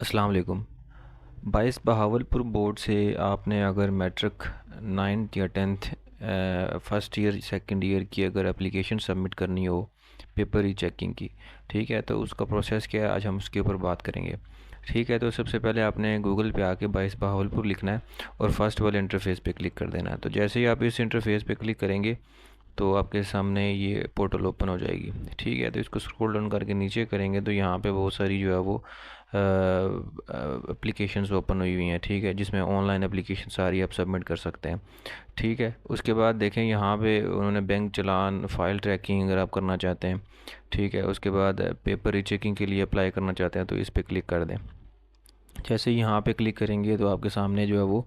अस्सलाम वालेकुम। 22 बहावलपुर बोर्ड से आपने अगर मैट्रिक 9th या 10th first year second year की अगर एप्लीकेशन सबमिट करनी हो पेपर री चेकिंग की, ठीक है, तो उसका प्रोसेस क्या है आज हम उसके ऊपर बात करेंगे। ठीक है, तो सबसे पहले आपने गूगल पे आके 22 बहावलपुर लिखना है और फर्स्ट वाले इंटरफेस पे क्लिक कर देना है। तो जैसे ही आप इस इंटरफेस पे क्लिक करेंगे तो आपके सामने ये पोर्टल ओपन हो जाएगी। ठीक है, तो इसको स्क्रॉल डाउन करके नीचे करेंगे तो यहाँ पे बहुत सारी जो है वो एप्लीकेशंस ओपन हुई हुई हैं। ठीक है, जिसमें ऑनलाइन एप्लीकेशन सारी आप सबमिट कर सकते हैं। ठीक है, उसके बाद देखें यहाँ पे उन्होंने बैंक चालान फाइल ट्रैकिंग अगर आप करना चाहते हैं। ठीक है, उसके बाद पेपर रीचेकिंग के लिए अप्लाई करना चाहते हैं तो इस पर क्लिक कर दें। जैसे ही यहाँ पे क्लिक करेंगे तो आपके सामने जो है वो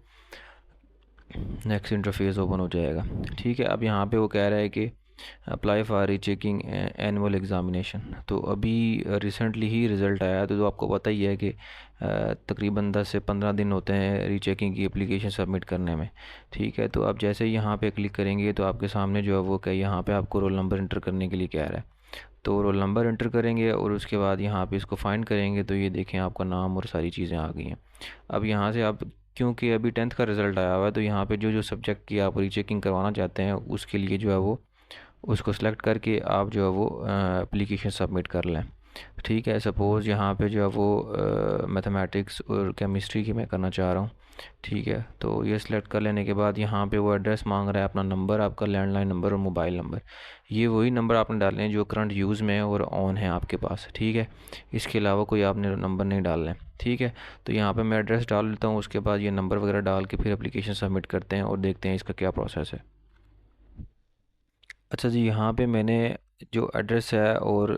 नेक्स्ट इंटरफेस ओपन हो जाएगा। ठीक है, अब यहाँ पे वो कह रहा है कि apply for rechecking annual examination. तो अभी रिसेंटली ही रिज़ल्ट आया तो आपको पता ही है कि तकरीबन 10 से 15 दिन होते हैं रीचेकिंग की एप्लीकेशन सबमिट करने में। ठीक है, तो आप जैसे ही यहाँ पे क्लिक करेंगे तो आपके सामने जो है वो क्या यहाँ पे आपको रोल नंबर इंटर करने के लिए कह रहा है। तो रोल नंबर इंटर करेंगे और उसके बाद यहाँ पे इसको फाइंड करेंगे तो ये देखें आपका नाम और सारी चीज़ें आ गई हैं। अब यहाँ से आप, क्योंकि अभी 10th का रिज़ल्ट आया हुआ है, तो यहाँ पे जो जो सब्जेक्ट की आप रीचेकिंग करवाना चाहते हैं उसके लिए जो है वो उसको सेलेक्ट करके आप जो है वो एप्लीकेशन सबमिट कर लें। ठीक है, सपोज़ यहाँ पे जो है वो मैथमेटिक्स और केमिस्ट्री की मैं करना चाह रहा हूँ। ठीक है, तो ये सिलेक्ट कर लेने के बाद यहाँ पे वो एड्रेस मांग रहा है, अपना नंबर, आपका लैंडलाइन नंबर और मोबाइल नंबर। ये वही नंबर आपने डालने हैं जो करंट यूज़ में है और ऑन है आपके पास। ठीक है, इसके अलावा कोई आपने नंबर नहीं डालना है। ठीक है, तो यहाँ पे मैं एड्रेस डाल लेता हूँ, उसके बाद ये नंबर वगैरह डाल के फिर एप्लीकेशन सबमिट करते हैं और देखते हैं इसका क्या प्रोसेस है। अच्छा जी, यहाँ पे मैंने जो एड्रेस है और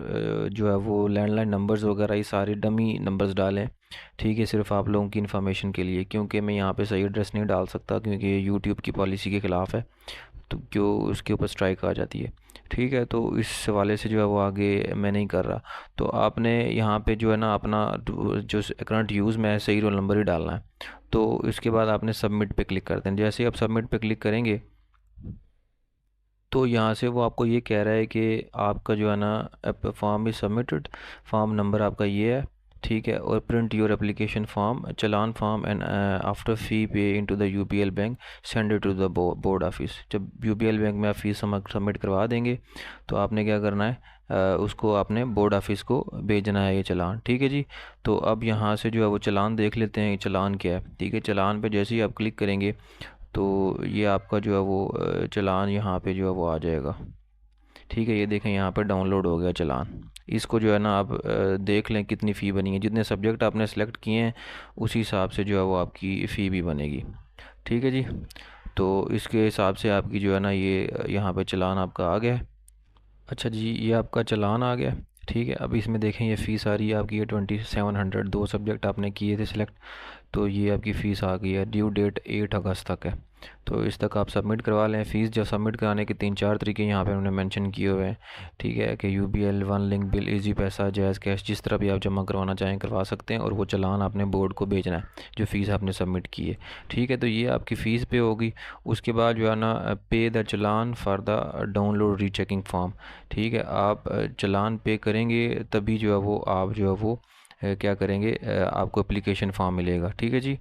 जो है वो लैंडलाइन नंबर्स वगैरह ये सारे डमी नंबर्स डाले हैं। ठीक है, सिर्फ आप लोगों की इन्फॉर्मेशन के लिए, क्योंकि मैं यहाँ पे सही एड्रेस नहीं डाल सकता क्योंकि ये यूट्यूब की पॉलिसी के ख़िलाफ़ है, तो क्यों उसके ऊपर स्ट्राइक आ जाती है। ठीक है, तो इस हवाले से जो है वो आगे मैं नहीं कर रहा। तो आपने यहाँ पे जो है ना अपना जो करंट यूज़ में है सही रोल नंबर ही डालना है। तो इसके बाद आपने सबमिट पे क्लिक कर दें। जैसे ही आप सबमिट पे क्लिक करेंगे तो यहाँ से वो आपको ये कह रहा है कि आपका जो है ना form is submitted, form number आपका ये है। ठीक है, और print your application form challan form and after fee pay into the UPL bank send it to the board office. जब यूपीएल बैंक में आप फ़ीस सबमिट करवा देंगे तो आपने क्या करना है, उसको आपने बोर्ड ऑफिस को भेजना है ये चालान। ठीक है जी, तो अब यहाँ से जो है वो चालान देख लेते हैं ये चालान क्या है। ठीक है, चालान पे जैसे ही आप क्लिक करेंगे तो ये आपका जो है वो चालान यहाँ पे जो है वो आ जाएगा। ठीक है, ये देखें यहाँ पर डाउनलोड हो गया चालान। इसको जो है ना आप देख लें कितनी फ़ी बनी है, जितने सब्जेक्ट आपने सेलेक्ट किए हैं उसी हिसाब से जो है वो आपकी फ़ी भी बनेगी। ठीक है जी, तो इसके हिसाब से आपकी जो है ना ये यहाँ पे चालान आपका आ गया है। अच्छा जी, ये आपका चालान आ गया। ठीक है, अब इसमें देखें ये फ़ीस आ रही है आपकी, ये 2700, दो सब्जेक्ट आपने किए थे सिलेक्ट, तो ये आपकी फ़ीस आ गई है। ड्यू डेट 8 अगस्त तक है, तो इस तक आप सबमिट करवा लें। फ़ीस जब सबमिट कराने के 3-4 तरीके यहाँ पे उन्होंने मेंशन किए हुए हैं। ठीक है, कि UBL, one link bill, easy पैसा, जैज़ कैश, जिस तरह भी आप जमा करवाना चाहें करवा सकते हैं, और वो चालान आपने बोर्ड को भेजना है जो फ़ीस आपने सबमिट की है। ठीक है, तो ये आपकी फ़ीस पे होगी। उसके बाद जो है ना पे the challan for the download rechecking form. ठीक है, आप चालान पे करेंगे तभी जो है वो आप जो है वो क्या करेंगे, आपको एप्लीकेशन फॉर्म मिलेगा। ठीक है जी।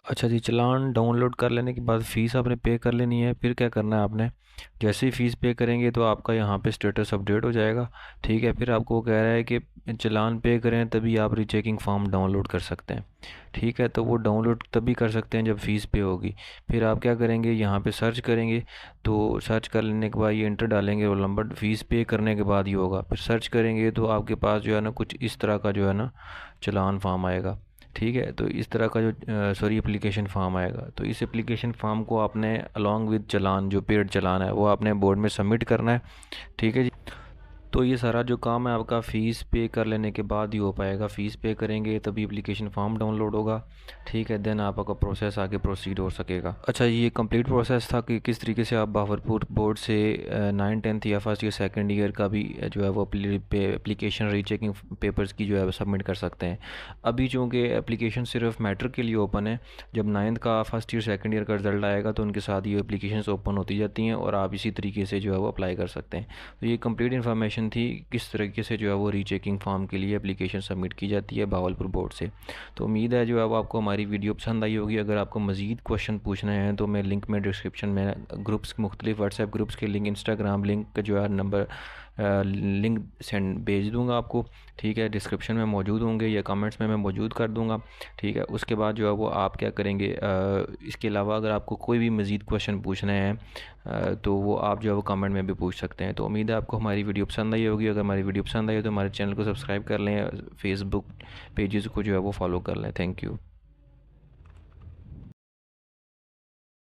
अच्छा जी, चालान डाउनलोड कर लेने के बाद फ़ीस आपने पे कर लेनी है। फिर क्या करना है आपने, जैसे ही फ़ीस पे करेंगे तो आपका यहाँ पे स्टेटस अपडेट हो जाएगा। ठीक है, फिर आपको कह रहा है कि चालान पे करें तभी आप रीचेकिंग फॉर्म डाउनलोड कर सकते हैं। ठीक है, तो वो डाउनलोड तभी कर सकते हैं जब फ़ीस पे होगी। फिर आप क्या करेंगे, यहाँ पे सर्च करेंगे, तो सर्च कर लेने के बाद ये इंटर डालेंगे रोल नंबर, फ़ीस पे करने के बाद ही होगा। फिर सर्च करेंगे तो आपके पास जो है ना कुछ इस तरह का जो है ना चालान फॉर्म आएगा। ठीक है, तो इस तरह का जो सॉरी एप्लीकेशन फॉर्म आएगा, तो इस एप्लीकेशन फॉर्म को आपने अलॉन्ग विद चालान, जो पेड चालान है वो आपने बोर्ड में सबमिट करना है। ठीक है जी, तो ये सारा जो काम है आपका फ़ीस पे कर लेने के बाद ही हो पाएगा। फ़ीस पे करेंगे तभी एप्लीकेशन फॉर्म डाउनलोड होगा। ठीक है, देन आपका प्रोसेस आगे प्रोसीड हो सकेगा। अच्छा, ये कंप्लीट प्रोसेस था कि किस तरीके से आप बावरपुर बोर्ड से 9th 10th या फर्स्ट ईयर सेकंड ईयर का भी जो है वो एप्लीकेशन रीचेकिंग पेपर्स की जो है सबमिट कर सकते हैं। अभी चूँकि एप्लीकेशन सिर्फ मैट्रिक के लिए ओपन है, जब 9th का फर्स्ट ईयर सेकंड ईयर का रिज़ल्ट आएगा तो उनके साथ ये एप्लीकेशन ओपन होती जाती हैं और आप इसी तरीके से जो है वो अप्लाई कर सकते हैं। तो ये कंप्लीट इन्फॉर्मेशन क्वेश्चन थी किस तरीके से जो है वो रीचेकिंग फॉर्म के लिए एप्लीकेशन सबमिट की जाती है भावलपुर बोर्ड से। तो उम्मीद है जो है वो आपको हमारी वीडियो पसंद आई होगी। अगर आपको मज़ीद क्वेश्चन पूछने हैं तो मैं लिंक में डिस्क्रिप्शन में ग्रुप्स, मुख्तलिफ व्हाट्सएप ग्रुप्स के लिंक, इंस्टाग्राम लिंक का जो है नंबर लिंक सेंड भेज दूंगा आपको। ठीक है, डिस्क्रिप्शन में मौजूद होंगे या कमेंट्स में मैं मौजूद कर दूंगा। ठीक है, उसके बाद जो है वो आप क्या करेंगे, इसके अलावा अगर आपको कोई भी मज़ीद क्वेश्चन पूछने हैं तो वो आप जो है वो कमेंट में भी पूछ सकते हैं। तो उम्मीद है आपको हमारी वीडियो पसंद आई होगी। अगर हमारी वीडियो पसंद आई हो तो हमारे चैनल को सब्सक्राइब कर लें, फेसबुक पेजेस को जो है वो फॉलो कर लें। Thank you.